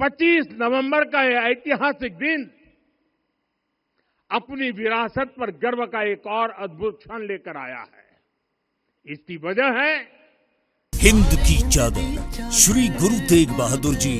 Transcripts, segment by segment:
25 नवंबर का यह ऐतिहासिक दिन अपनी विरासत पर गर्व का एक और अद्भुत क्षण लेकर आया है। इसकी वजह है हिंद की चादर श्री गुरु तेग बहादुर जी,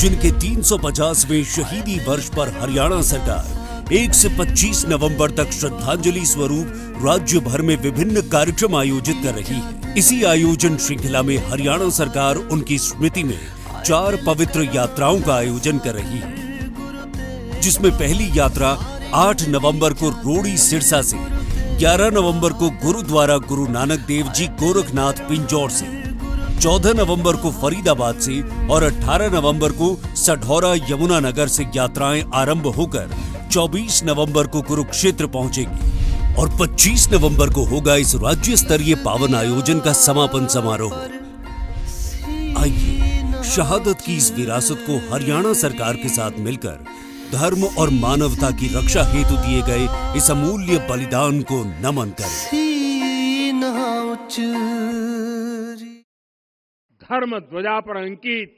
जिनके 350वें शहीदी वर्ष पर हरियाणा सरकार 1 से 25 नवंबर तक श्रद्धांजलि स्वरूप राज्य भर में विभिन्न कार्यक्रम आयोजित कर रही है। इसी आयोजन श्रृंखला में हरियाणा सरकार उनकी स्मृति में 4 पवित्र यात्राओं का आयोजन कर रही है, जिसमें पहली यात्रा 8 नवंबर को रोड़ी सिरसा से, 11 नवंबर को गुरुद्वारा गुरु नानक देव जी गोरखनाथ पिंजौर से, 14 नवंबर को फरीदाबाद से और 18 नवंबर को सढौरा यमुनानगर से यात्राएं आरंभ होकर 24 नवंबर को कुरुक्षेत्र पहुंचेगी और 25 नवंबर को होगा इस राज्य स्तरीय पावन आयोजन का समापन समारोह। आइए शहादत की इस विरासत को हरियाणा सरकार के साथ मिलकर धर्म और मानवता की रक्षा हेतु दिए गए इस अमूल्य बलिदान को नमन करें। धर्म ध्वजा पर अंकित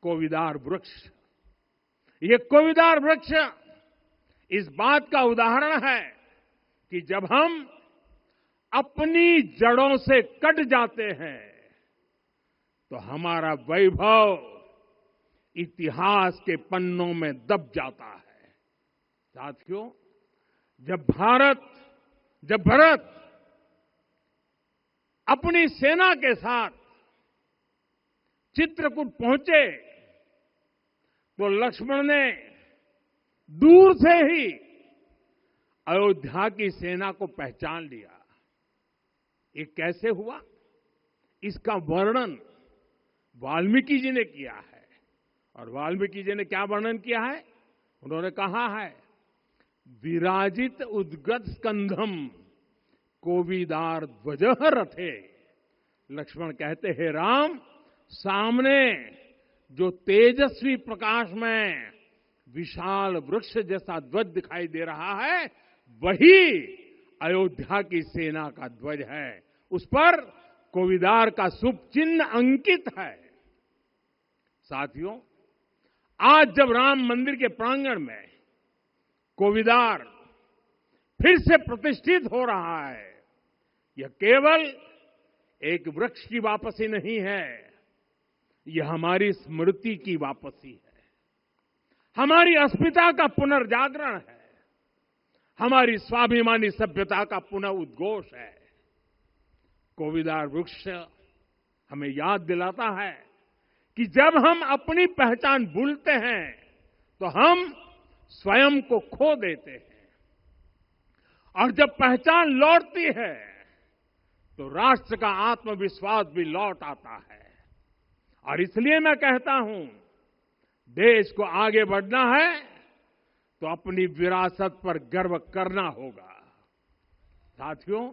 कोविदार वृक्ष। ये कोविदार वृक्ष इस बात का उदाहरण है कि जब हम अपनी जड़ों से कट जाते हैं तो हमारा वैभव इतिहास के पन्नों में दब जाता है। साथियों, जब भरत अपनी सेना के साथ चित्रकूट पहुंचे तो लक्ष्मण ने दूर से ही अयोध्या की सेना को पहचान लिया। ये कैसे हुआ? इसका वर्णन वाल्मीकि जी ने किया है। और वाल्मीकि जी ने क्या वर्णन किया है? उन्होंने कहा है, विराजित उद्गत स्कंधम कोविदार ध्वजः रथे। लक्ष्मण कहते हैं, राम, सामने जो तेजस्वी प्रकाश में विशाल वृक्ष जैसा ध्वज दिखाई दे रहा है, वही अयोध्या की सेना का ध्वज है। उस पर कोविदार का शुभ चिन्ह अंकित है। साथियों, आज जब राम मंदिर के प्रांगण में कोविदार फिर से प्रतिष्ठित हो रहा है, यह केवल एक वृक्ष की वापसी नहीं है, यह हमारी स्मृति की वापसी है, हमारी अस्मिता का पुनर्जागरण है, हमारी स्वाभिमानी सभ्यता का पुनः उद्घोष है। कोविदार वृक्ष हमें याद दिलाता है कि जब हम अपनी पहचान भूलते हैं तो हम स्वयं को खो देते हैं, और जब पहचान लौटती है तो राष्ट्र का आत्मविश्वास भी लौट आता है। और इसलिए मैं कहता हूं, देश को आगे बढ़ना है तो अपनी विरासत पर गर्व करना होगा। साथियों,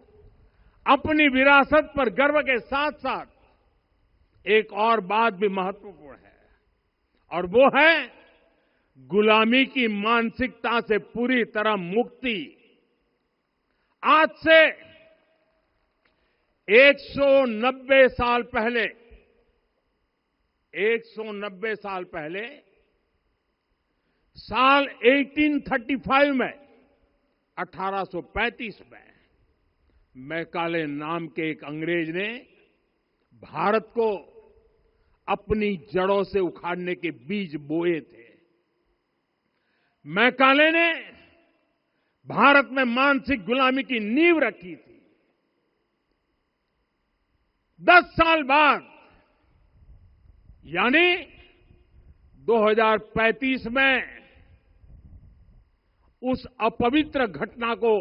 अपनी विरासत पर गर्व के साथ साथ एक और बात भी महत्वपूर्ण है, और वो है गुलामी की मानसिकता से पूरी तरह मुक्ति। आज से 190 साल पहले साल 1835 में 1835 में मैकाले नाम के एक अंग्रेज ने भारत को अपनी जड़ों से उखाड़ने के बीज बोए थे। मैकाले ने भारत में मानसिक गुलामी की नींव रखी थी। 10 साल बाद यानी 2035 में उस अपवित्र घटना को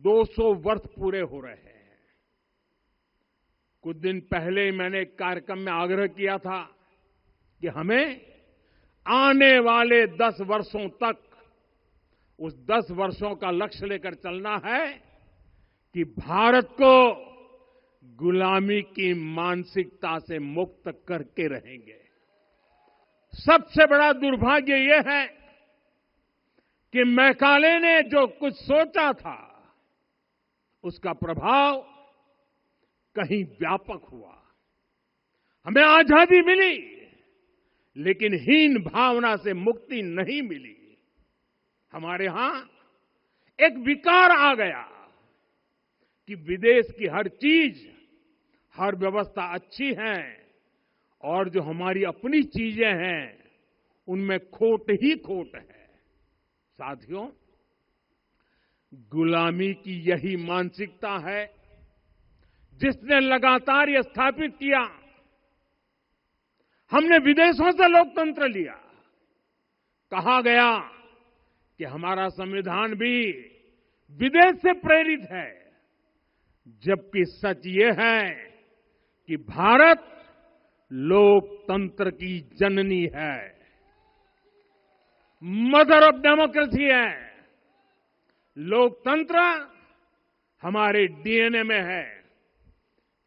200 वर्ष पूरे हो रहे हैं। कुछ दिन पहले मैंने एक कार्यक्रम में आग्रह किया था कि हमें आने वाले 10 वर्षों तक उस 10 वर्षों का लक्ष्य लेकर चलना है कि भारत को गुलामी की मानसिकता से मुक्त करके रहेंगे। सबसे बड़ा दुर्भाग्य यह है कि मैकाले ने जो कुछ सोचा था उसका प्रभाव कहीं व्यापक हुआ। हमें आजादी मिली, लेकिन हीन भावना से मुक्ति नहीं मिली। हमारे यहां एक विकार आ गया कि विदेश की हर चीज, हर व्यवस्था अच्छी है और जो हमारी अपनी चीजें हैं उनमें खोट ही खोट है। साथियों, गुलामी की यही मानसिकता है जिसने लगातार यह स्थापित किया। हमने विदेशों से लोकतंत्र लिया। कहा गया कि हमारा संविधान भी विदेश से प्रेरित है, जबकि सच ये है कि भारत लोकतंत्र की जननी है, मदर ऑफ डेमोक्रेसी है। लोकतंत्र हमारे डीएनए में है।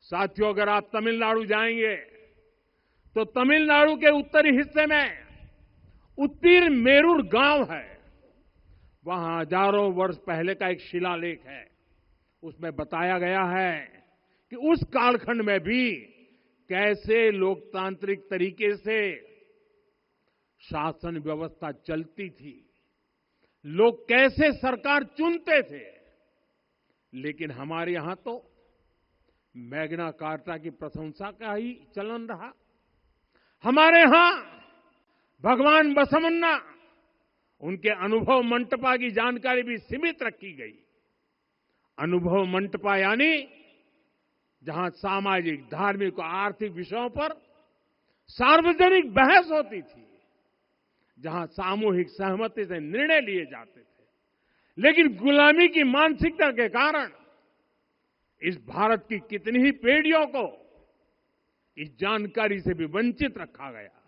साथियों, अगर आप तमिलनाडु जाएंगे तो तमिलनाडु के उत्तरी हिस्से में उत्तीरमेरूर गांव है। वहां हजारों वर्ष पहले का एक शिलालेख है। उसमें बताया गया है कि उस कालखंड में भी कैसे लोकतांत्रिक तरीके से शासन व्यवस्था चलती थी, लोग कैसे सरकार चुनते थे। लेकिन हमारे यहां तो मैग्ना कार्टा की प्रशंसा का ही चलन रहा। हमारे यहां भगवान बसवन्ना, उनके अनुभव मंटपा की जानकारी भी सीमित रखी गई। अनुभव मंटपा यानी जहां सामाजिक, धार्मिक और आर्थिक विषयों पर सार्वजनिक बहस होती थी, जहां सामूहिक सहमति से निर्णय लिए जाते थे। लेकिन गुलामी की मानसिकता के कारण इस भारत की कितनी ही पीढ़ियों को इस जानकारी से भी वंचित रखा गया।